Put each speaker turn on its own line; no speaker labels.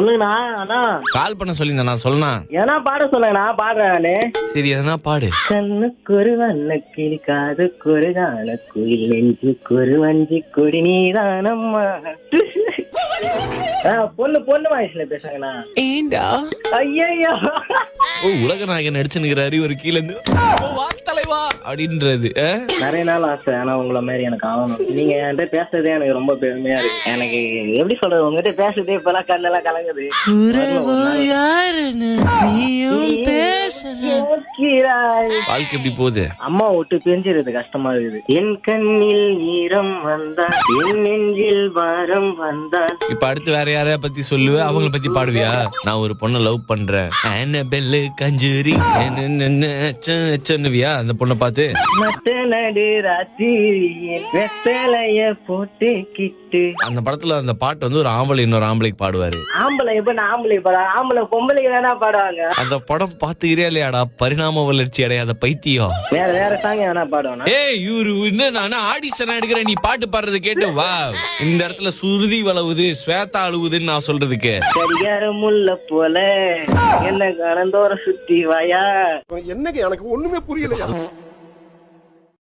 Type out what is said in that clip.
சொல்லுங்கண்ணா அண்ணா.
கால் பண்ண சொல்லியிருந்தேன் நான் சொல்லணா.
ஏன்னா பாட சொல்லுங்கண்ணா, பாடுறேன் நானு.
சரி எதனா பாடு.
கண்ணுக்கொரு வண்ண கிளி, காதுக்கொரு கான குயில், நெஞ்சுக்கொரு வஞ்சி கொடி நீதானம்மா. பொண்ணு வயசுல பேசுங்கண்ணா.
ஏண்டா
ஐயோ
உலக நாயகன் நடிச்சுனுங்கிறாரு ஒரு கீழ இருந்து வா தலைவா அப்படின்றது.
நிறைய நாள் ஆசை, ஆனா உங்களை மாதிரி எனக்கு ஆகணும். நீங்க என்கிட்ட பேசுறதே எனக்கு ரொம்ப பெருமையா இருக்கு. எனக்கு எப்படி சொல்றது, உங்ககிட்ட பேசுறதே இப்பெல்லாம் கண்ணெல்லாம் கலங்குது.
வாழ்க்கை எப்படி போகுது?
அம்மா விட்டு பிரிஞ்சிருது கஷ்டமா இருக்குது. என் கண்ணில் ஈரம் வந்தால், என் நெஞ்சில் பாரம் வந்தால்.
இப்ப அடுத்து வேற யாரையா பத்தி சொல்லுவ, அவங்கள பத்தி பாடுவியா? நான் ஒரு பொண்ணை லவ் பண்றேன், ஆனபெல் கஞ்சூரி சொன்னுவியா அந்த பொண்ணை பார்த்து?
மத்த நடு ராத்திரியில் வெத்தலைய போட்டு கிட்டு.
அந்த படத்துல அந்த பாட்டு வந்து ஒரு ஆம்பளை இன்னொரு ஆம்பளைக்கு பாடுவாரு.
ஆம்பளை எப்ப நான் ஆம்பளை பாடா, ஆம்பளை பொம்பளைக்கு வேணா பாடுவாங்க.
அந்த படம் பார்த்துக்கிறே இல்லையாடா? பரிணாம வளர்ச்சி அடையாத பைத்தியம்.
வேற சாங் வேணா பாடுவானா?
ஏய் இவரு என்ன, நானா ஆடிஷன் எடுக்கிறேன் நீ பாட்டு பாடுறது கேட்டு வா. இந்த இடத்துல சுருதி வளவுது, ஸ்வேதா அழுவுதுன்னு நான் சொல்றதுக்கு.
கடிகார முள்ள போல என்ன கணந்தோர சுத்தி வாயா.
என்னங்க எனக்கு ஒண்ணுமே புரியல.